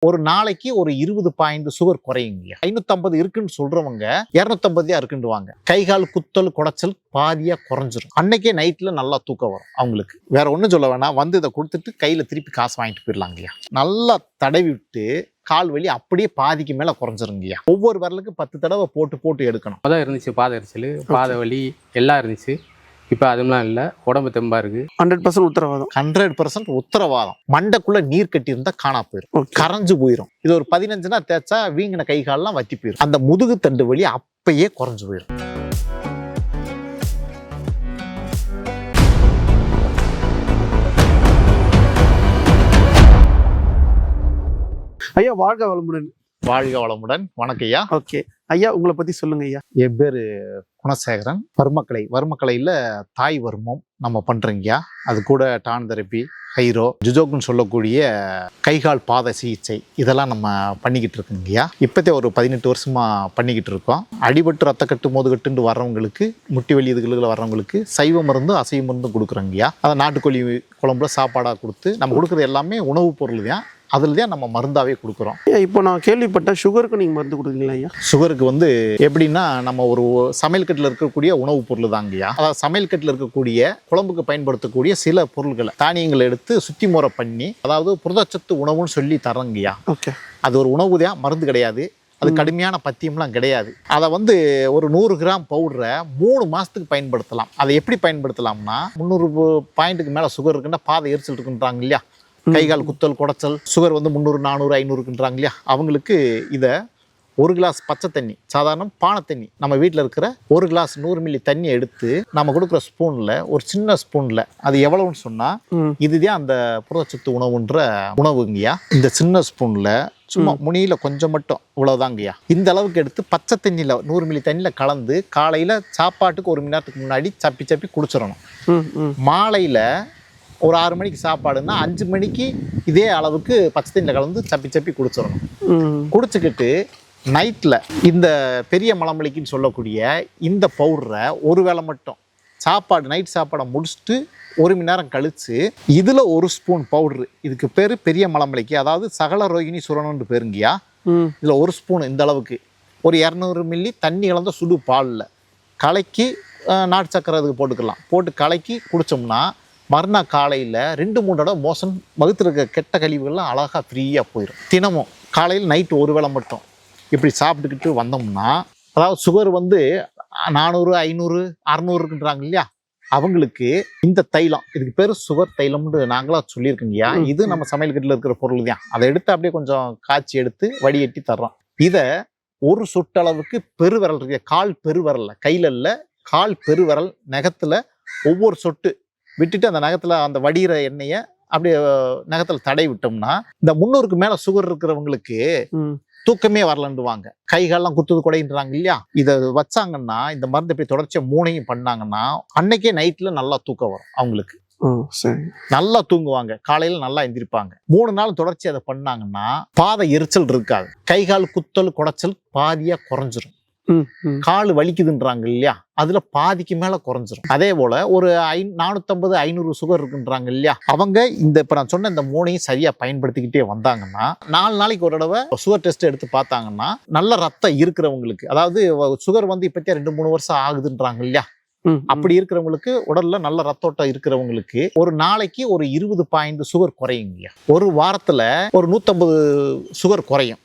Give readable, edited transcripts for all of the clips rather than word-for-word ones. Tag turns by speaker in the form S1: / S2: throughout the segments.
S1: ஒரு நாளைக்கு ஒரு 20 பாயிண்ட் சுகர் குறையுங்க. 550 இருக்குன்னு சொல்றவங்க 250 இருக்குன்னுவாங்க. கை கால் குத்தல் குடைச்சல் பாதியா குறைஞ்சிரும். அன்னைக்கே நைட்ல நல்லா தூக்கம் வரும் அவங்களுக்கு. வேற ஒண்ணும் சொல்ல வேணாம், வந்து இதை கொடுத்துட்டு கையில திருப்பி காசு வாங்கிட்டு போயிடலாங்கய்யா. நல்லா தடவி விட்டு கால் வலி அப்படியே பாதிக்கு மேல குறைஞ்சிருங்கய்யா. ஒவ்வொரு விரலுக்கு 10 தடவை போட்டு எடுக்கணும்.
S2: அதான் இருந்துச்சு, பாத எரிச்சல், பாத வலி எல்லாம் இருந்துச்சு. இப்போ அதுலாம் இல்லை, உடம்பு தெம்பா இருக்கு.
S3: 100% உத்தரவாதம்.
S1: 100% உத்தரவாதம். மண்டைக்குள்ள நீர் கட்டி இருந்தா காணா போயிடும், கரைஞ்சு போயிடும். இது ஒரு 15 நாள் தேய்ச்சா வீங்கின கை கால்லாம் வத்தி போயிடும். அந்த முதுகு தண்டு வலி அப்பயே குறைஞ்சு போயிடும்.
S3: ஐயா வாழ்க வளமுடன்.
S1: வாழ்க வளமுடன். வணக்கம் ஐயா.
S3: ஓகே ஐயா, உங்களை பத்தி சொல்லுங்க ஐயா.
S1: என் பேரு குணசேகரன். வர்மக்கலையில் தாய் வர்மம் நம்ம பண்றோங்கய்யா. அது கூட டான் தெரப்பி, ஹைரோ, ஜுஜோக்குன்னு சொல்லக்கூடிய கைகால் பாத சிகிச்சை இதெல்லாம் நம்ம பண்ணிக்கிட்டு இருக்கோங்கய்யா. இப்போதே ஒரு 18 வருஷமா பண்ணிக்கிட்டு இருக்கோம். அடிபட்டு ரத்தக்கட்டு மோதுகட்டுன்னு வர்றவங்களுக்கு, முட்டி வலி இதுகளில் வர்றவங்களுக்கு சைவ மருந்து அசைவ மருந்தும் கொடுக்குறோங்கய்யா. அதை நாட்டுக்கோழி குழம்புல சாப்பாடாக கொடுத்து நம்ம கொடுக்குறது எல்லாமே உணவுப் பொருள் தான். அதில் தான் நம்ம மருந்தாவே கொடுக்குறோம்.
S3: இப்போ நான் கேள்விப்பட்டேன் சுகருக்கு நீங்கள் மருந்து கொடுக்குறீங்களா ஐயா?
S1: சுகருக்கு எப்படின்னா, நம்ம ஒரு சமையல் கட்டில் இருக்கக்கூடிய உணவுப் பொருள் தாங்கய்யா. அதாவது சமையல் கட்டில் இருக்கக்கூடிய குழம்புக்கு பயன்படுத்தக்கூடிய சில பொருட்களை தானியங்களை எடுத்து சுத்தி முறை பண்ணி, அதாவது புரதச்சத்து உணவுன்னு சொல்லி தரங்கய்யா.
S3: ஓகே,
S1: அது ஒரு உணவு தான், மருந்து கிடையாது. அது கடுமையான பத்தியம்லாம் கிடையாது. அதை ஒரு 100 கிராம் பவுடரை 3 மாதத்துக்கு பயன்படுத்தலாம். அதை எப்படி பயன்படுத்தலாம்னா, 300 பாயிண்ட்டுக்கு மேலே சுகர் இருக்குன்னா பாதை எரிச்சல் இருக்குன்றாங்க இல்லையா, கைகால் குத்தல் குடைச்சல், சுகர் 300 400 500க்குன்றாங்க இல்லையா, அவங்களுக்கு இதை 1 கிளாஸ் பச்சை தண்ணி, சாதாரண பானை தண்ணி, நம்ம வீட்டில் இருக்கிற 1 கிளாஸ் 100 மில்லி தண்ணி எடுத்து நம்ம கொடுக்குற ஸ்பூனில் ஒரு சின்ன ஸ்பூனில், அது எவ்வளவுன்னு சொன்னால் இதுதான் அந்த புரதச்சத்து உணவுன்ற உணவுங்கய்யா. இந்த சின்ன ஸ்பூனில் சும்மா முனியில் கொஞ்சம் மட்டும், இவ்வளோதாங்கய்யா. இந்த அளவுக்கு எடுத்து பச்சை தண்ணியில் 100 மில்லி தண்ணியில் கலந்து காலையில் சாப்பாட்டுக்கு 1 மணி நேரத்துக்கு முன்னாடி சப்பி குடிச்சிடணும். மாலையில் ஒரு 6 மணிக்கு சாப்பாடுன்னா 5 மணிக்கு இதே அளவுக்கு பச்சை தண்ணியில் கலந்து சப்பி குடிச்சிடணும். குடிச்சுக்கிட்டு நைட்டில் இந்த பெரிய மலமளிக்குன்னு சொல்லக்கூடிய இந்த பவுடரை ஒரு வேளை மட்டும் நைட் சாப்பாடை முடிச்சுட்டு 1 மணி நேரம் கழித்து இதில் 1 ஸ்பூன் பவுட்ரு, இதுக்கு பேர் பெரிய மலமளிக்கு, அதாவது சகல ரோகிணி சுரணம்னு பேருங்கய்யா. இதில் 1 ஸ்பூன் இந்த அளவுக்கு ஒரு 200 மில்லி தண்ணி கலந்த சுடு பாலில் கலக்கி நாட்டு சக்கரை அதுக்கு போட்டுக்கலாம். போட்டு கலக்கி குடித்தோம்னா மறுநாள் காலையில் 2-3 தடவை மோசன் வகுத்துருக்க கெட்ட கழிவுகள்லாம் அழகாக ஃப்ரீயாக போயிடும். தினமும் காலையில் நைட்டு ஒரு வேளை மட்டும் இப்படி சாப்பிட்டுக்கிட்டு வந்தோம்னா, அதாவது சுகர் 400 500 600 இருக்குன்றாங்க இல்லையா, அவங்களுக்கு இந்த தைலம், இதுக்கு பேர் சுகர் தைலம்னு நாங்களாக சொல்லியிருக்கோங்கய்யா. இது நம்ம சமையல் கட்டில் இருக்கிற பொருள் தான். அதை எடுத்து அப்படியே கொஞ்சம் காய்ச்சி எடுத்து வடிகட்டி தர்றோம். இதை ஒரு சொட்டளவுக்கு பெருவிரல் இருக்க கால் பெருவிரல்ல, கையில் இல்லை, கால் பெருவிரல் நகத்தில் ஒவ்வொரு சொட்டு விட்டுட்டு அந்த நகத்தில் அந்த வடிகிற எண்ணெயை அப்படியே நகத்தில் தடை விட்டோம்னா, இந்த 300க்கு மேலே சுகர் இருக்கிறவங்களுக்கு தூக்கமே வரலன்னுவாங்க. கைகாலெல்லாம் குத்துது குடைன்றாங்க இல்லையா, இதை வச்சாங்கன்னா, இந்த மருந்து இப்படி தொடர்ச்சியா 3ஐயும் பண்ணாங்கன்னா அன்னைக்கே நைட்ல நல்லா தூக்கம் வரும் அவங்களுக்கு. நல்லா தூங்குவாங்க, காலையில நல்லா எந்திரிப்பாங்க. 3 நாள் தொடர்ச்சி அதை பண்ணாங்கன்னா பாதை எரிச்சல் இருக்காது, கைகால் குத்தல் குடைச்சல் பாதியா குறைஞ்சிரும். கால் வலிக்குதுன்றாங்க இல்லையா, அதுல பாதிக்கு மேல குறைஞ்சிரும். அதே போல ஒரு 450 500 சுகர் இருக்குன்றாங்க இல்லையா, அவங்க இப்ப நான் சொன்ன இந்த 3ஐயும் சரியா பயன்படுத்திக்கிட்டே வந்தாங்கன்னா 4 நாளைக்கு ஒரு தடவை சுகர் டெஸ்ட் எடுத்து பார்த்தாங்கன்னா, நல்ல ரத்தம் இருக்கிறவங்களுக்கு, அதாவது சுகர் இப்பத்தியா 2-3 வருஷம் ஆகுதுன்றாங்க இல்லையா, அப்படி இருக்கிறவங்களுக்கு, உடல்ல நல்ல ரத்தோட்டம் இருக்கிறவங்களுக்கு ஒரு நாளைக்கு ஒரு 20 பாயிண்ட் சுகர் குறையுங்க. ஒரு வாரத்துல ஒரு 150 சுகர் குறையும்.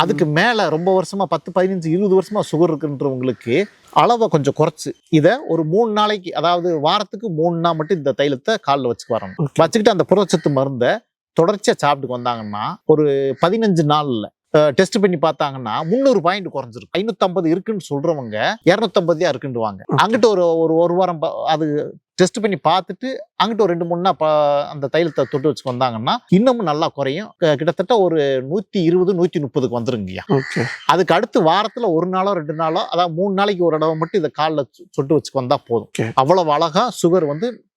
S1: அதுக்கு மேல ரொம்ப வருஷமா 10 15 20 வருஷமா சுகர் இருக்குன்றவங்களுக்கு அளவை கொஞ்சம் குறைச்சு இதை ஒரு 3 நாளைக்கு, அதாவது வாரத்துக்கு 3 நாள் மட்டும் இந்த தைலத்தை காலில் வச்சுக்கு வரணும். வச்சுக்கிட்டு அந்த புரதச்சத்து மருந்தை தொடர்ச்சியா சாப்பிட்டுக்கு வந்தாங்கன்னா ஒரு 15 நாள்ல டெஸ்ட் பண்ணி பார்த்தாங்கன்னா 300 பாயிண்ட் குறைஞ்சிருக்கு. 550 இருக்குன்னு சொல்றவங்க 250 இருக்குன்னுவாங்க. அங்கிட்ட ஒரு வாரம் அது டெஸ்ட் பண்ணி பார்த்துட்டு அங்கிட்ட ஒரு 2-3 நாள் அந்த தைலத்தை தொட்டு வச்சு வந்தாங்கன்னா இன்னமும் நல்லா குறையும். கிட்டத்தட்ட ஒரு 120 130க்கு வந்துருங்கய்யா. அதுக்கு அடுத்து வாரத்துல 1 நாளோ 2 நாளோ, அதாவது 3 நாளைக்கு ஒரு தடவை மட்டும் இதை காலில் சொட்டு வச்சுக்கு வந்தா போதும். அவ்வளவு அழகா சுகர்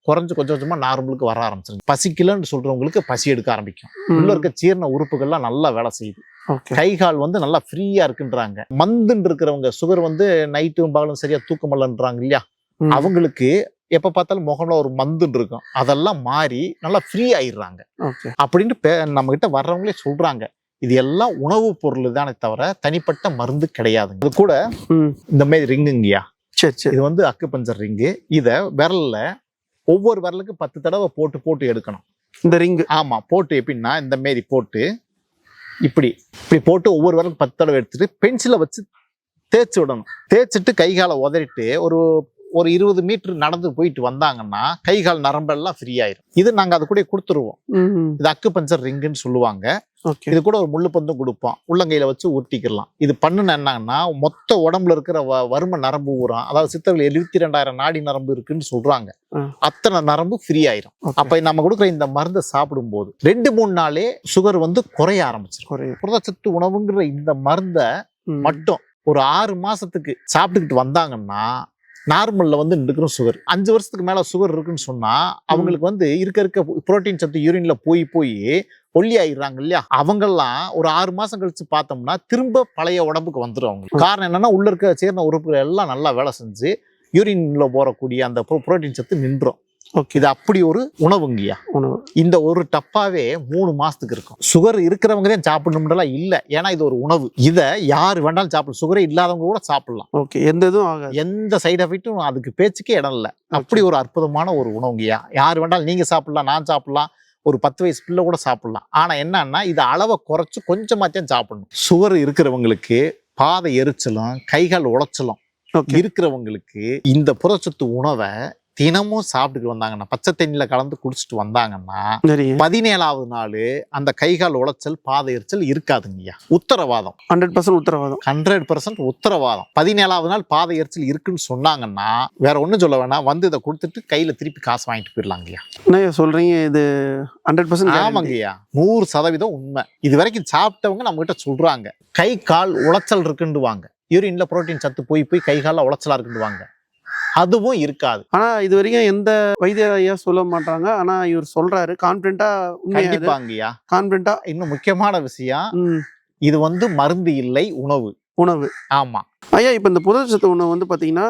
S1: குறைஞ்சு கொஞ்சம் கொஞ்சமா நார்மலுக்கு வர ஆரம்பிச்சிருங்க. பசிக்கலன்னு சொல்றவங்களுக்கு பசி எடுக்க ஆரம்பிக்கும். உள்ள இருக்க ஜீரண உறுப்புகள்லாம் நல்லா வேலை செய்யுது. கை கால் நல்லா ஃப்ரீயா இருக்குன்றாங்க. மந்துன்னு இருக்கிறவங்க, சுகர் நைட்டும் பகலும் சரியா தூக்கமல்லன்றாங்க இல்லையா, அவங்களுக்கு எப்ப பார்த்தாலும் முகம்ல ஒரு மந்துன்னு இருக்கும், அதெல்லாம் மாறி நல்லா ஃப்ரீ ஆயிடுறாங்க அப்படின்னு நம்ம கிட்ட வர்றவங்களே சொல்றாங்க. இது எல்லாம் உணவு பொருள் தானே தவிர தனிப்பட்ட மருந்து கிடையாது. இது கூட
S3: ம்.
S1: இந்த மாதிரி ரிங்குங்கய்யா,
S3: சரி சரி.
S1: இது வந்து அக்குபஞ்சர் ரிங்கு. இதை விரல்ல ஒவ்வொரு விரலுக்கு 10 தடவை போட்டு போட்டு எடுக்கணும்.
S3: இந்த ரிங்கு
S1: ஆமா, போட்டு எப்படின்னா இந்த மாரி போட்டு இப்படி இப்படி போட்டு ஒவ்வொரு விரலுக்கு 10 தடவை எடுத்துட்டு பென்சிலை வச்சு தேய்ச்சி விடணும். தேய்ச்சிட்டு கை காலை உதறிட்டு ஒரு 20 மீட்டர் நடந்து போயிட்டு வந்தாங்கன்னா கை கால் நரம்பெல்லாம் ஃப்ரீ ஆயிரும். இது நாங்க அது கூட கொடுத்துருவோம். இது அக்குபஞ்சர் ரிங்குன்னு சொல்லுவாங்க.
S3: ஓகே.
S1: இது கூட ஒரு முள்ளு பந்தும் கொடுப்போம், உள்ளங்கையில வச்சு உருட்டிக்கலாம். இது பண்ணுன என்னன்னா மொத்த உடம்புல இருக்கிற வரும நரம்பு ஊறம், அதாவது சித்தர்கள் 72,000 நாடி நரம்பு இருக்குன்னு சொல்றாங்க. அத்தனை நரம்பு ஃப்ரீ ஆயிரும். அப்ப நம்ம கொடுக்குற இந்த மருந்தை சாப்பிடும் போது 2-3 நாளே சுகர் வந்து குறைய ஆரம்பிச்சிடும். புரதச்சத்து உணவுங்கிற இந்த மருந்தை மட்டும் ஒரு 6 மாசத்துக்கு சாப்பிட்டுக்கிட்டு வந்தாங்கன்னா நார்மல்ல வந்து இருக்கிற சுகர் 5 வருஷத்துக்கு மேல சுகர் இருக்குன்னு சொன்னா அவங்களுக்கு வந்து இருக்க புரோட்டீன் சத்து யூரின்ல போய் ஒல்லி ஆயிடுறாங்க இல்லையா. அவங்கெல்லாம் ஒரு 6 மாசம் கழிச்சு பார்த்தோம்னா திரும்ப பழைய உடம்புக்கு வந்துடும். அவங்களுக்கு காரணம் என்னன்னா உள்ள இருக்க சேர்ந்த உறுப்புகள் எல்லாம் நல்லா வேலை செஞ்சு யூரின்ல போறக்கூடிய அந்த புரோட்டீன் சத்து நின்றோம். இது அப்படி ஒரு உணவுங்கய்யா. இந்த ஒரு டப்பாவே 3 மாசத்துக்கு இருக்கும். சுகர் இருக்கிறவங்க தான் சாப்பிடணும்லாம் இல்ல, ஏன்னா இது ஒரு உணவு. இதை யாரு வேண்டாலும் சாப்பிடலாம், சுகரே இல்லாதவங்க கூட சாப்பிடலாம்.
S3: ஓகே. எந்த இதுவும் ஆகாது,
S1: எந்த சைடு எஃபெக்டும் அதுக்கு பேச்சுக்கே இடம் இல்லை. அப்படி ஒரு அற்புதமான ஒரு உணவுங்கய்யா. யாரு வேண்டாலும் நீங்க சாப்பிடலாம், நான் சாப்பிடலாம், ஒரு 10 வயசு பிள்ளை கூட சாப்பிடலாம். ஆனா என்னன்னா இது அளவை குறைச்சு கொஞ்சமாத்தான் சாப்பிடணும். சுகர் இருக்கிறவங்களுக்கு பாதை எரிச்சலும் கைகால் உளைச்சலும் இருக்கிறவங்களுக்கு இந்த புரதச்சத்து உணவை தினமும் சாப்பிட்டுட்டு வந்தாங்கன்னா, பச்சை தண்ணியில கலந்து குடிச்சிட்டு வந்தாங்கன்னா 17வது நாள் அந்த கைகால் உளைச்சல் பாதை எரிச்சல் இருக்காதுங்கய்யா. உத்தரவாதம்.
S3: 100% உத்தரவாதம்.
S1: 100% உத்தரவாதம். 17வது நாள் பாதை எரிச்சல் இருக்குன்னு சொன்னாங்கன்னா வேற ஒண்ணும் சொல்ல வேணாம், வந்து இதை கொடுத்துட்டு கையில திருப்பி காசு வாங்கிட்டு போயிடலாங்கய்யா.
S3: என்ன சொல்றீங்க? இது 100%
S1: ஆமாங்கய்யா, 100% உண்மை. இது வரைக்கும் சாப்பிட்டவங்க நம்ம கிட்ட சொல்றாங்க கை கால் உளைச்சல் இருக்குன்னுவாங்க, யூரின்ல புரோட்டீன் சத்து போய் கை கால உளைச்சலா இருக்குன்னுவாங்க. அதுவும் இருக்காது.
S3: ஆனா இது வரைக்கும் எந்த வைத்தியர் ஐயா சொல்ல மாட்டாங்க. ஆனா இவர் சொல்றாரு கான்பிடண்டா.
S1: கண்டிப்பாங்கய்யா, கான்பிடண்டா. இன்னும் முக்கியமான விஷயம், இது வந்து மருந்து இல்லை, உணவு. ஆமா
S3: ஐயா. இப்ப இந்த புரதச்சத்து உணவு வந்து பாத்தீங்கன்னா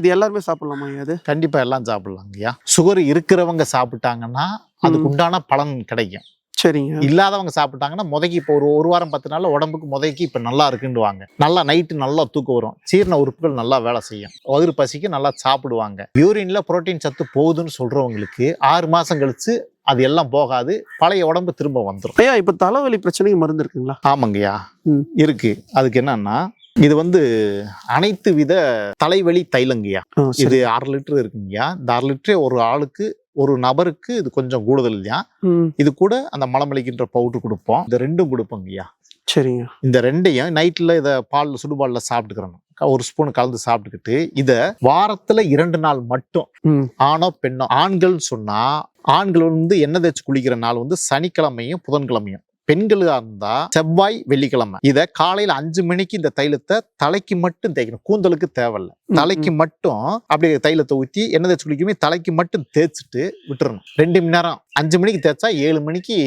S3: இது எல்லாருமே சாப்பிடலாமா ஐயா? அது
S1: கண்டிப்பா எல்லாம் சாப்பிடலாங்கய்யா. சுகர் இருக்கிறவங்க சாப்பிட்டாங்கன்னா அதுக்கு உண்டான பலன் கிடைக்கும்.
S3: சரிங்க.
S1: இல்லாதவங்க சாப்பிட்டாங்கன்னா முதக்கி இப்போ ஒரு வாரம் 10 நாள்ல உடம்புக்கு முதக்கி இப்ப நல்லா இருக்குன்னுவாங்க. நல்லா நைட்டு நல்லா தூக்கம் வரும், ஜீரண உறுப்புகள் நல்லா வேலை செய்யும், வயிறு பசிக்கு நல்லா சாப்பிடுவாங்க. யூரின்ல புரோட்டீன் சத்து போகுதுன்னு சொல்றவங்களுக்கு 6 மாசம் கழிச்சு அது எல்லாம் போகாது, பழைய உடம்பு திரும்ப வந்துடும்.
S3: ஐயா இப்ப தலைவலி பிரச்சனைக்கு மருந்து இருக்குங்களா?
S1: ஆமாங்கய்யா, இருக்கு. அதுக்கு என்னன்னா இது வந்து அனைத்து வித தலைவலி தைலங்கய்யா. இது 1/2 லிட்டர் இருக்குங்கய்யா. இந்த 1/2 லிட்டரே ஒரு ஆளுக்கு, ஒரு நபருக்கு இது கொஞ்சம் கூடுதல் இல்லையா. இது கூட அந்த மலமளிக்கின்ற பவுடர் கொடுப்போம். இந்த 2ம் கொடுப்போங்கய்யா.
S3: சரிங்க.
S1: இந்த 2ஐயும் நைட்ல இதை சுடுபால்ல சாப்பிட்டுக்கிறோம். 1 ஸ்பூன் கலந்து சாப்பிட்டுக்கிட்டு இத வாரத்துல 2 நாள் மட்டும், ஆணோ பெண்ணோ, ஆண்கள் சொன்னா ஆண்கள் வந்து எண்ணெய் தேய்ச்சி குளிக்கிற நாள் வந்து சனிக்கிழமையும் புதன்கிழமையும், பெண்களா இருந்தா செவ்வாய் வெள்ளிக்கிழமை. இத காலையில 5 மணிக்கு இந்த தைலத்தை தலைக்கு மட்டும் தேய்க்கணும், கூந்தலுக்கு தேவையில்ல. தலைக்கு மட்டும் அப்படியே தைலத்தை ஊற்றி எண்ணெய் தேய்ச்சி குளிக்குமே தலைக்கு மட்டும் தேய்ச்சிட்டு விட்டுறணும். 2 மணி நேரம். 5 மணிக்கு தேய்ச்சா 7 மணிக்கு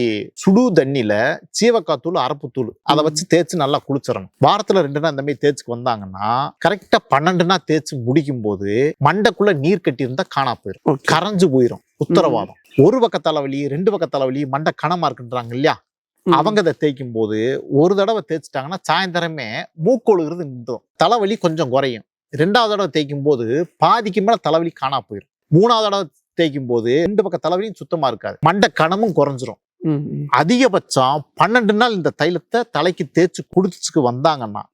S1: சுடு தண்ணியில சீவக்காத்தூள், அரப்புத்தூள் அதை வச்சு தேய்ச்சி நல்லா குளிச்சிடணும். வாரத்துல 2 நாள் இந்த மாதிரி தேய்ச்சிக்கு வந்தாங்கன்னா கரெக்டா 12 நாள் தேய்ச்சி முடிக்கும் போது மண்டைக்குள்ள நீர் கட்டி இருந்தா காணா போயிடும், கரைஞ்சு போயிடும். உத்தரவாதம். ஒரு பக்க தலைவலி, 2 பக்க தலைவலி, மண்டை கனமா இருக்குன்றாங்க இல்லையா, அவங்க அதை தேய்க்கும் போது ஒரு தடவை தேய்ச்சிட்டாங்கன்னா சாயந்தரமே மூக்கொழுகிறது நின்றும், தலைவலி கொஞ்சம் குறையும். 2வது தடவை தேய்க்கும் போது பாதிக்கு மேல தலைவலி காணா போயிடும். 3வது தடவை தேய்க்கும் போது 2 பக்க தலைவலியும் சுத்தமா இருக்காது, மண்டை கனமும் குறைஞ்சிரும். அதிகபட்சம் 12 நாள் இந்த தைலத்தை தலைக்கு தேய்ச்சி குடிச்சுக்கு வந்தாங்கன்னா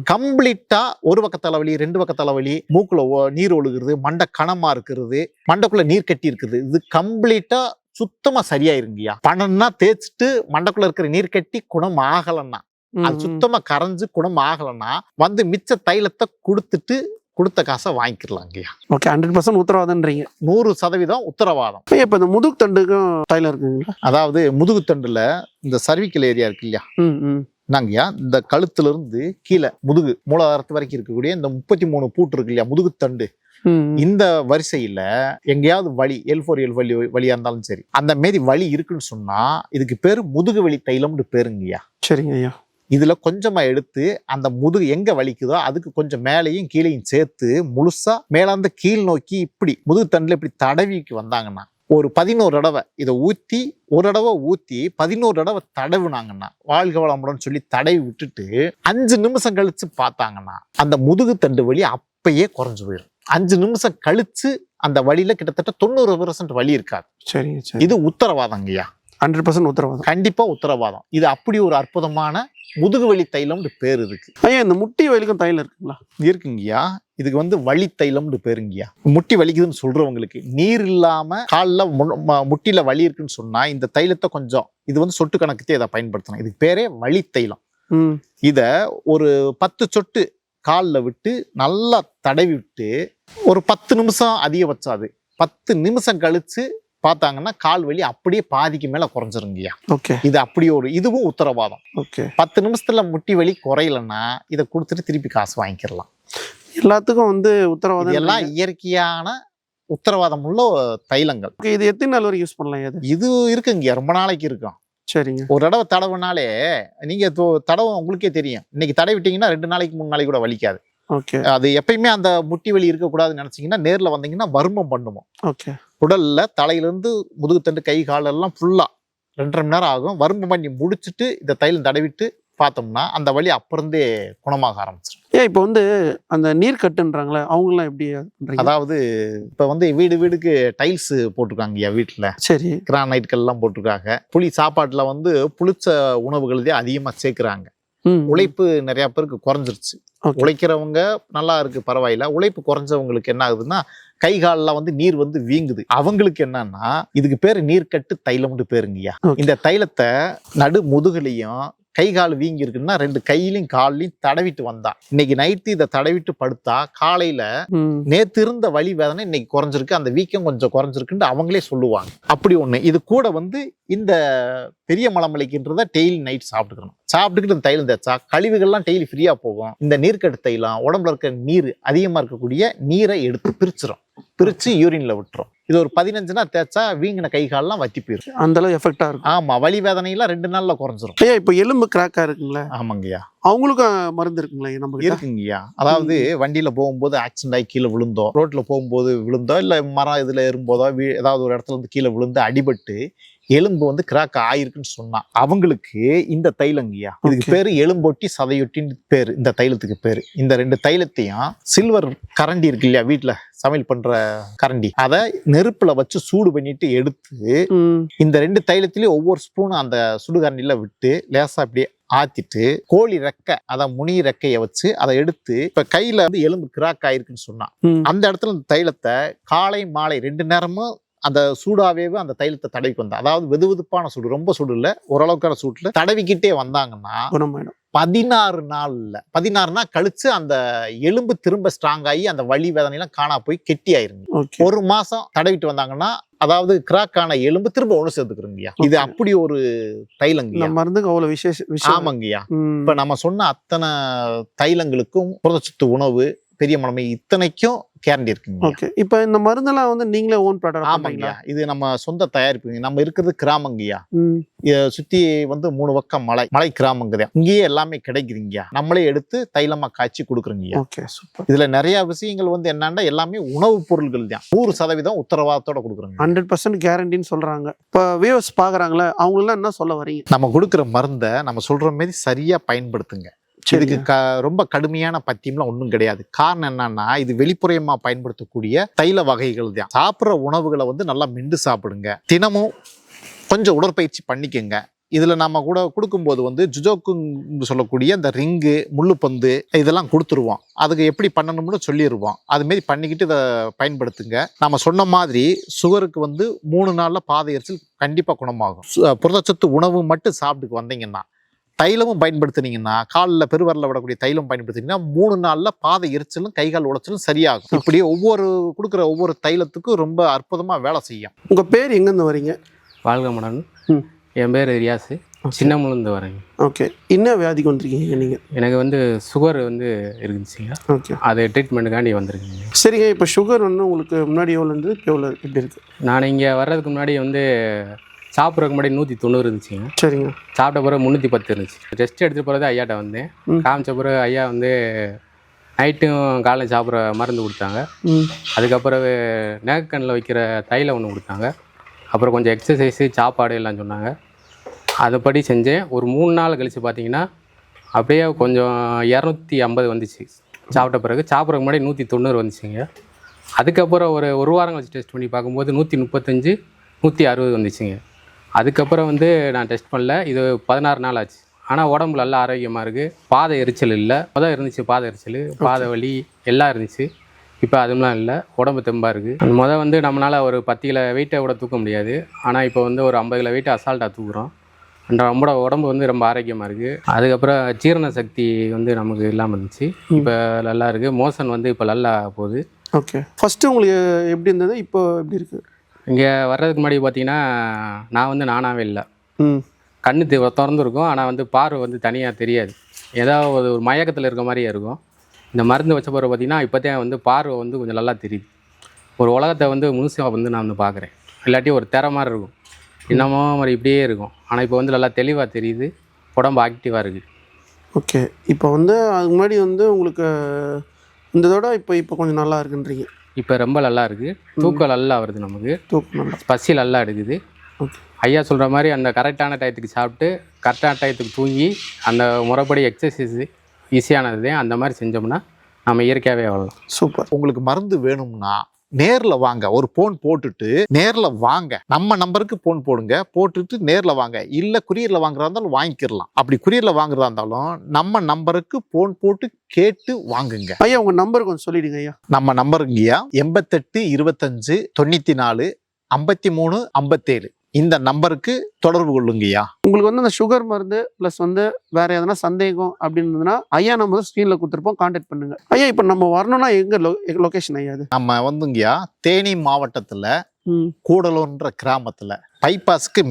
S1: கம்ப்ளீட்டா ஒரு பக்க தலைவலி, 2 பக்க தலைவலி, மூக்குல நீர் ஒழுகுறது, மண்டை கனமா இருக்கிறது, மண்டைக்குள்ள நீர் கட்டி இருக்குது, இது கம்ப்ளீட்டா சுத்தமா சரியாயிருங்கய்யா. 12 நாள் தேய்ச்சிட்டு மண்டைக்குள்ள இருக்கிற நீர் கட்டி குணம் ஆகலன்னா, அது சுத்தமா கரைஞ்சு குணம் ஆகலன்னா வந்து மிச்ச தைலத்தை கொடுத்துட்டு கொடுத்த காசை வாங்கிக்கலாங்கய்யா.
S3: ஓகே. 100% உத்தரவாதம்ன்றீங்க.
S1: 100% உத்தரவாதம்.
S3: இப்ப இந்த முதுகு தண்டுக்கும் தைலம் இருக்குங்களா?
S1: அதாவது முதுகு தண்டுல இந்த சர்விக்கல் ஏரியா இருக்கு இல்லையா, நாங்கய்யா இந்த கழுத்துல இருந்து கீழே முதுகு மூலாதாரத்து வரைக்கும் இருக்கக்கூடிய இந்த 33 பூட்டு இருக்கு இல்லையா முதுகு தண்டு, இந்த வரிசையில எங்கேயாவது வலி, L4 L5 வலியா இருந்தாலும் சரி, அந்த மாரி வலி இருக்குன்னு சொன்னா இதுக்கு பேரு முதுகு வலி தைலம்னு பேருங்கய்யா.
S3: சரிங்க ஐயா.
S1: இதுல கொஞ்சமா எடுத்து அந்த முதுகு எங்க வலிக்குதோ அதுக்கு கொஞ்சம் மேலையும் கீழையும் சேர்த்து முழுசா மேலாந்த கீழ் நோக்கி இப்படி முதுகு தண்டுல இப்படி தடவிக்கு வந்தாங்கன்னா ஒரு 11 தடவை இதை ஊற்றி, ஒரு தடவை ஊற்றி 11 தடவை தடவுனாங்கன்னா, வாழ்க வளமுடன் சொல்லி தடவி விட்டுட்டு 5 நிமிஷம் கழிச்சு பார்த்தாங்கன்னா அந்த முதுகு தண்டு வலி அப்பயே குறைஞ்சு போயிடும். 5 நிமிஷம் கழிச்சு அந்த வலியில கிட்டத்தட்ட 90% வலி இருக்காது.
S3: சரிங்க, சரி.
S1: இது உத்தரவாதங்கய்யா.
S3: 100% உத்தரவாதம்.
S1: கண்டிப்பா உத்தரவாதம். இது அப்படி ஒரு அற்புதமான முதுகு வலி தைலம்னு பேர் இதுக்கு.
S3: ஐயா, இந்த முட்டி வலிக்கும் தைலம் இருக்குங்களா?
S1: இருக்குங்கய்யா. இதுக்கு வந்து வலி தைலம்னு பேருங்கய்யா. முட்டி வலிக்குதுன்னு சொல்றவங்களுக்கு, நீர் இல்லாம காலில் முட்டியில வலி இருக்குன்னு சொன்னா இந்த தைலத்தை கொஞ்சம் இது வந்து சொட்டு கணக்குத்தே இதை பயன்படுத்தணும். இதுக்கு பேரே வலி தைலம். இத ஒரு 10 சொட்டு காலில் விட்டு நல்லா தடவி விட்டு ஒரு 10 நிமிஷம் அதிகபட்சம், அது 10 நிமிஷம் கழிச்சு பார்த்தாங்கன்னா கால் வலி அப்படியே பாதிக்கு மேல குறைஞ்சிருங்கய்யா.
S3: ஓகே.
S1: இது அப்படி ஒரு இதுவும் உத்தரவாதம்.
S3: ஓகே.
S1: 10 நிமிஷத்துல முட்டி வலி குறையலன்னா இதை கொடுத்துட்டு திருப்பி காசு வாங்கிக்கலாம்.
S3: எல்லாத்துக்கும் வந்து உத்தரவாதம்.
S1: எல்லாம் இயற்கையான உத்தரவாதம் உள்ள தைலங்கள்.
S3: இது எத்தனை நாள் வரைக்கும் யூஸ் பண்ணலாம்?
S1: இது இருக்குங்கய்யா, ரொம்ப நாளைக்கு இருக்கும்.
S3: சரிங்க.
S1: ஒரு தடவை தடவுனாலே நீங்க தடவை உங்களுக்கே தெரியும். இன்னைக்கு தடவிட்டீங்கன்னா 2 நாளைக்கு 3 நாளைக்கு கூட வலிக்காது.
S3: ஓகே.
S1: அது எப்பயுமே அந்த முட்டி வலி இருக்கக்கூடாதுன்னு நினைச்சீங்கன்னா நேர்ல வந்தீங்கன்னா வர்மம் பண்ணுவோம்.
S3: ஓகே.
S1: உடல்ல தலையிலிருந்து முதுகுத்தண்டு கை கால் எல்லாம் ஃபுல்லா 2.5 மணி நேரம் ஆகும். வர்மம் பண்ணி முடிச்சுட்டு இந்த தைலம் தடவிட்டு பார்த்தோம்னா அந்த வலி அப்புறந்தே குணமாக ஆரம்பிச்சிடும்.
S3: ஏன் இப்போ வந்து அந்த நீர் கட்டுன்றாங்களே, அவங்கெல்லாம் எப்படி பண்றீங்க?
S1: அதாவது இப்போ வந்து வீடுக்கு டைல்ஸ் போட்டிருக்காங்கய்யா வீட்டுல.
S3: சரி.
S1: கிரானைட்கள் எல்லாம் போட்டிருக்காங்க. புளி சாப்பாட்டுல வந்து புளிச்ச உணவுகள் தான் அதிகமா சேர்க்கிறாங்க. உழைப்பு நிறைய பேருக்கு குறைஞ்சிருச்சு. உழைக்கிறவங்க நல்லா இருக்கு, பரவாயில்ல. உழைப்பு குறைஞ்சவங்களுக்கு என்ன ஆகுதுன்னா கை காலில் வந்து நீர் வந்து வீங்குது. அவங்களுக்கு என்னன்னா இதுக்கு பேரு நீர்க்கட்டு தைலம்னு பேருங்கய்யா. இந்த தைலத்தை நடு முதுகுலையும் கை கால் வீங்கி இருக்குன்னா 2 கையிலையும் காலையும் தடவிட்டு வந்தா, இன்னைக்கு நைட்டு இதை தடவிட்டு படுத்தா காலையில நேத்து இருந்த வலி வேதனை இன்னைக்கு குறைஞ்சிருக்கு, அந்த வீக்கம் கொஞ்சம் குறைஞ்சிருக்குன்னு அவங்களே சொல்லுவாங்க. அப்படி ஒண்ணு. இது கூட வந்து இந்த பெரிய மலமலைக்குன்றத டெய்லி நைட் சாப்பிட்டுக்கணும். சாப்பிட்டுக்கிட்டு இந்த தைலம் தேய்ச்சா கழிவுகள்லாம் டெய்லி ஃப்ரீயா போகும். இந்த நீர்க்கட்டு தைலம் உடம்புல இருக்க நீர் அதிகமா இருக்கக்கூடிய நீரை எடுத்து பிரிச்சு யூரின்ல விட்டுரும். இது ஒரு 15 நாள் தேய்ச்சா வீங்கின கை கால்லாம் வத்தி போயிடும்.
S3: அந்த அளவு எஃபெக்டா இருக்கும்.
S1: ஆமா, வலி வேதனையெல்லாம் 2 நாள்ல குறைஞ்சிரும்.
S3: ஐயா, இப்போ எலும்பு கிராக்கா இருக்குங்களா?
S1: ஆமாங்கய்யா.
S3: அவங்களுக்கும் மருந்து இருக்குங்களா? நமக்கு
S1: இருக்குங்கய்யா. அதாவது வண்டியில போகும்போது ஆக்சிடென்ட் ஆகி கீழே விழுந்தோ, ரோட்ல போகும்போது விழுந்தோ, இல்ல மரம் இதுல ஏறும்போதோ ஏதாவது ஒரு இடத்துல இருந்து கீழே விழுந்து அடிபட்டு எலும்பு வந்து கிராக் ஆயிருக்குன்னு சொன்னா அவங்களுக்கு இந்த தைலங்கய்யா. இதுக்கு பேரு எலும்பொட்டி சதையொட்டின்னு பேரு இந்த தைலத்துக்கு பேரு. இந்த 2 தைலத்தையும் சில்வர் கரண்டி இருக்கு இல்லையா, வீட்டுல சமையல் பண்ற கரண்டி, அதை நெருப்புல வச்சு சூடு பண்ணிட்டு எடுத்து இந்த 2 தைலத்திலயும் ஒவ்வொரு ஸ்பூனும் அந்த சுடுகரண்டில விட்டு லேசா அப்படியே ஆத்திட்டு கோழி ரெக்கை, அத முனி ரெக்கைய வச்சு அதை எடுத்து இப்ப கையில வந்து எலும்பு கிராக் ஆயிருக்குன்னு சொன்னா அந்த இடத்துல இந்த தைலத்தை காலை மாலை 2 நேரமும் அந்த சூடாவே அந்த தைலத்தை தடவிக்கு வந்தா, அதாவது வெதுவெதுப்பான சூடு, ரொம்ப சூடு இல்ல, ஓரளவுக்கான சூட்டுல தடவிக்கிட்டே வந்தாங்கன்னா 16 நாள் கழிச்சு அந்த எலும்பு திரும்ப ஸ்ட்ராங் ஆகி அந்த வலி வேதனை எல்லாம் காணா போய் கெட்டி ஆயிருங்க. 1 மாசம் தடவிட்டு வந்தாங்கன்னா அதாவது கிராக் ஆன எலும்பு திரும்ப ஒண்ணு சேர்த்துக்கிறோங்கய்யா. இது அப்படி ஒரு தைலங்கய்யா.
S3: மருந்துக்கு அவ்வளவு விசேஷம்.
S1: ஆமாங்கய்யா. இப்ப நம்ம சொன்ன அத்தனை தைலங்களுக்கும் புரதச்சத்து உணவு, பெரிய மலமை இத்தனைக்கும் கேரண்டி இருக்குங்க.
S3: ஓகே. இப்போ இந்த மருந்தெல்லாம் வந்து நீங்களே ஓன் ப்ராடக்ட்?
S1: ஆமாங்கய்யா. இது நம்ம சொந்த தயாரிப்புங்க. நம்ம இருக்கிறது கிராமங்கய்யா. சுத்தி வந்து 3 பக்கம் மலை கிராமங்கய்யா. இங்கேயே எல்லாமே கிடைக்குதுங்கய்யா. நம்மளே எடுத்து தைலமா காய்ச்சி கொடுக்குறோங்கய்யா.
S3: Okay, super.
S1: இதுல நிறைய விஷயங்கள் வந்து என்னன்னா எல்லாமே உணவுப் பொருட்கள் தான். 100% உத்தரவாதத்தோட கொடுக்குறோங்க.
S3: 100% கேரண்டின்னு சொல்றாங்க. இப்போ வியூவர்ஸ் பாக்குறாங்களே, அவங்களெல்லாம் என்ன சொல்ல வரீங்க?
S1: நம்ம கொடுக்குற மருந்தை நம்ம சொல்ற மாதிரி சரியா பயன்படுத்துங்க. இதுக்கு ரொம்ப கடுமையான பத்தியம்லாம் ஒன்றும் கிடையாது. காரணம் என்னன்னா இது வெளிப்புறமா பயன்படுத்தக்கூடிய தைல வகைகள் தான். சாப்பிட்ற உணவுகளை வந்து நல்லா மென்று சாப்பிடுங்க. தினமும் கொஞ்சம் உடற்பயிற்சி பண்ணிக்கங்க. இதுல நம்ம கூட கொடுக்கும்போது வந்து ஜுஜோக்குன்னு சொல்லக்கூடிய இந்த ரிங்கு, முள்ளுப்பந்து இதெல்லாம் கொடுத்துருவோம். அதுக்கு எப்படி பண்ணணும்னு சொல்லிடுவோம். அதுமாரி பண்ணிக்கிட்டு இதை பயன்படுத்துங்க. நம்ம சொன்ன மாதிரி சுகருக்கு வந்து 3 நாள்ல பாத எரிச்சல் கண்டிப்பா குணமாகும். புரதச்சத்து உணவு மட்டும் சாப்பிட்டுக்கு வந்தீங்கன்னா, தைலமும் பயன்படுத்தினீங்கன்னா, காலில் பெருவரில் விடக்கூடிய தைலம் பயன்படுத்தினீங்கன்னா 3 நாள்ல பாத எரிச்சலும் கைகால் உளைச்சலும் சரியாகும். இப்படியே கொடுக்குற ஒவ்வொரு தைலத்துக்கும் ரொம்ப அற்புதமா வேலை செய்யும்.
S3: உங்க பேர் எங்கேருந்து வரீங்க?
S2: வாழ்க மடன். என் பேர் ரியாஸு, சின்னமுலேருந்து வரேங்க.
S3: ஓகே. என்ன வியாதிக்கு வந்துருக்கீங்க நீங்க?
S2: எனக்கு வந்து சுகர் வந்து இருந்துச்சுங்க.
S3: ஓகே. அது
S2: ட்ரீட்மெண்ட்டுக்காண்டி வந்திருக்கீங்க.
S3: சரிங்க. இப்போ சுகர் வந்து உங்களுக்கு முன்னாடி எவ்வளோ இருந்தது, இப்போ எவ்வளோ எப்படி இருக்கு?
S2: நான் இங்கே வர்றதுக்கு முன்னாடி வந்து சாப்பிட்றதுக்கு முன்னாடி 190 இருந்துச்சுங்க.
S3: சரிங்க.
S2: சாப்பிட்ட பிறகு 310 இருந்துச்சு. டெஸ்ட் எடுத்துகிட்டு போகிறது ஐயாட்ட வந்தேன். காமிச்ச பிறகு ஐயா வந்து நைட்டும் காலையில் சாப்பிட்ற மருந்து கொடுத்தாங்க. அதுக்கப்புறம் நேக்கண்ணில் வைக்கிற தைலம் ஒன்று கொடுத்தாங்க. அப்புறம் கொஞ்சம் எக்ஸசைஸு சாப்பாடு எல்லாம் சொன்னாங்க. அதுபடி செஞ்சேன். ஒரு 3 நாள் கழித்து பார்த்தீங்கன்னா அப்படியே கொஞ்சம் 250 வந்துச்சு சாப்பிட்ட பிறகு. சாப்பிட்றதுக்கு முன்னாடி 190 வந்துச்சுங்க. அதுக்கப்புறம் ஒரு வாரம் கழிச்சு டெஸ்ட் பண்ணி பார்க்கும்போது 135 160 வந்துச்சுங்க. அதுக்கப்புறம் வந்து நான் டெஸ்ட் பண்ணல. இது 16 நாள் ஆச்சு. ஆனால் உடம்பு நல்லா ஆரோக்கியமாக இருக்குது. பாதை எரிச்சல் இல்லை. முதல் இருந்துச்சு பாதை எரிச்சல், பாதை வலி எல்லாம் இருந்துச்சு. இப்போ அதுலாம் இல்லை. உடம்பு தெம்பாக இருக்குது. வந்து நம்மளால் ஒரு 10 கிலோ வெயிட்டை கூட தூக்க முடியாது. ஆனால் இப்போ வந்து ஒரு 50 கிலோ வெயிட்டை அசால்ட்டாக தூக்குறோம். நம்மளோட உடம்பு வந்து ரொம்ப ஆரோக்கியமாக இருக்குது. அதுக்கப்புறம் ஜீரண சக்தி வந்து நமக்கு இல்லாமல் இருந்துச்சு. இப்போ நல்லா இருக்குது. மோஷன் வந்து இப்போ நல்லா போகுது.
S3: ஓகே. ஃபஸ்ட்டு உங்களுக்கு எப்படி இருந்தது, இப்போ எப்படி இருக்குது?
S2: இங்கே வர்றதுக்கு முன்னாடி பார்த்தீங்கன்னா நான் வந்து நானாகவே இல்லை. கண்ணு திறந்துருக்கும். ஆனால் வந்து பார்வை வந்து தனியாக தெரியாது. ஏதாவது ஒரு மயக்கத்தில் இருக்க மாதிரியே இருக்கும். இந்த மருந்து வச்ச பிறகு பார்த்தீங்கன்னா இப்போதான் வந்து பார்வை வந்து கொஞ்சம் நல்லா தெரியுது. ஒரு உலகத்தை வந்து முழுசாக வந்து நான் வந்து பார்க்குறேன். இல்லாட்டி ஒரு திற மாதிரி இருக்கும், என்னமோ மாதிரி இப்படியே இருக்கும். ஆனால் இப்போ வந்து நல்லா தெளிவாக தெரியுது. உடம்பு ஆக்டிவாக இருக்குது.
S3: ஓகே. இப்போ வந்து அதுக்கு முன்னாடி வந்து உங்களுக்கு இந்த இதோட இப்போ கொஞ்சம் நல்லா இருக்குன்றீங்க.
S2: இப்போ ரொம்ப நல்லா இருக்குது. தூக்கம் நல்லா வருது நமக்கு.
S3: தூக்கம் நல்லா,
S2: பசி நல்லா எடுக்குது.
S3: ஓகே.
S2: ஐயா சொல்கிற மாதிரி அந்த கரெக்டான டயத்துக்கு சாப்பிட்டு கரெக்டான டயத்துக்கு தூங்கி அந்த முறைப்படி எக்ஸசைஸு ஈஸியானது. அந்த மாதிரி செஞ்சோம்னா நம்ம இயற்கையாகவே வாழலாம்.
S3: சூப்பர்.
S1: உங்களுக்கு மருந்து வேணும்னா நேரில் வாங்க. ஒரு ஃபோன் போட்டுட்டு நேரில் வாங்க. நம்ம நம்பருக்கு ஃபோன் போடுங்க, போட்டுட்டு நேரில் வாங்க. இல்லை குரியரில் வாங்குறதா இருந்தாலும் வாங்கிக்கிறலாம். அப்படி குரியரில் வாங்குறதா இருந்தாலும் நம்ம நம்பருக்கு ஃபோன் போட்டு கேட்டு வாங்குங்க.
S3: ஐயா உங்கள் நம்பர் கொஞ்சம் சொல்லிடுங்க ஐயா.
S1: நம்ம நம்பருங்கய்யா 88 25 94 53 57. இந்த நம்பருக்கு தொடர்பு கொள்ளுங்கய்யா.
S3: உங்களுக்கு வந்து அந்த சுகர் மருந்து ப்ளஸ் வந்து வேற எதனா சந்தேகம் அப்படின்னு இருந்ததுன்னா ஐயா நம்ம வந்து ஸ்க்ரீனில் கொடுத்துருப்போம், கான்டாக்ட் பண்ணுங்க. ஐயா இப்போ நம்ம வரணும்னா எங்க லொகேஷன் ஐயா அது?
S1: நம்ம வந்துங்கய்யா தேனி மாவட்டத்தில் கூடலூர்ன்ற கிராமத்தில் பைபாஸ்க்கு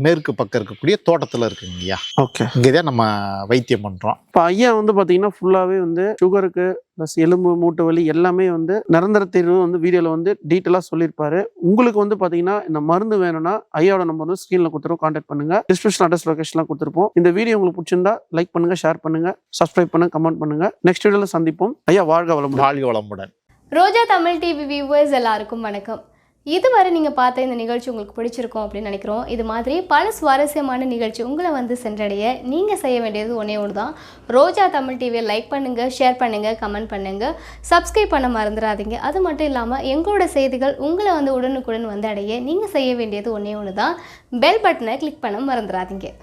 S1: மேற்கு பக்கம் இருக்கக்கூடிய தோட்டத்தில் இருக்குங்கய்யா.
S3: ஓகே.
S1: இங்கேதான் நம்ம வைத்தியம் பண்ணுறோம்.
S3: இப்போ ஐயா வந்து பார்த்தீங்கன்னா ஃபுல்லாகவே வந்து சுகருக்கு ப்ளஸ் எலும்பு மூட்டு வலி எல்லாமே வந்து நிரந்தர தீர்வு வந்து வீடியோவில் வந்து டீட்டெயிலாக சொல்லியிருப்பாரு. உங்களுக்கு வந்து பார்த்தீங்கன்னா இந்த மருந்து வேணும்னா ஐயாவோட நம்பர் வந்து ஸ்க்ரீனில் கொடுத்துருவோம், கான்டாக்ட் பண்ணுங்க. டிஸ்கிரிப்ஷன் அட்ரஸ் லொகேஷன்லாம் கொடுத்துருப்போம். இந்த வீடியோ உங்களுக்கு பிடிச்சிருந்தா லைக் பண்ணுங்க, ஷேர் பண்ணுங்க, சப்ஸ்கிரைப் பண்ணுங்க, கமெண்ட் பண்ணுங்க. நெக்ஸ்ட் வீடியோவில் சந்திப்போம். ஐயா வாழ்க வளமுடன்.
S1: வாழ்க வளமுடன்.
S4: ரோஜா தமிழ் டிவி வியூவர்ஸ் எல்லாருக்கும் வணக்கம். இதுவரை நீங்கள் பார்த்த இந்த நிகழ்ச்சி உங்களுக்கு பிடிச்சிருக்கும் அப்படின்னு நினைக்கிறோம். இது மாதிரி பல சுவாரஸ்யமான நிகழ்ச்சி உங்களை வந்து சென்றடைய நீங்கள் செய்ய வேண்டியது ஒன்றே ஒன்று தான். ரோஜா தமிழ் டிவியை லைக் பண்ணுங்கள், ஷேர் பண்ணுங்கள், கமெண்ட் பண்ணுங்கள், சப்ஸ்கிரைப் பண்ண மறந்துடாதீங்க. அது மட்டும் இல்லாமல் எங்களோட செய்திகள் உங்களை வந்து உடனுக்குடன் வந்து அடைய நீங்கள் செய்ய வேண்டியது ஒன்றே ஒன்று தான். பெல் பட்டனை கிளிக் பண்ண மறந்துடாதீங்க.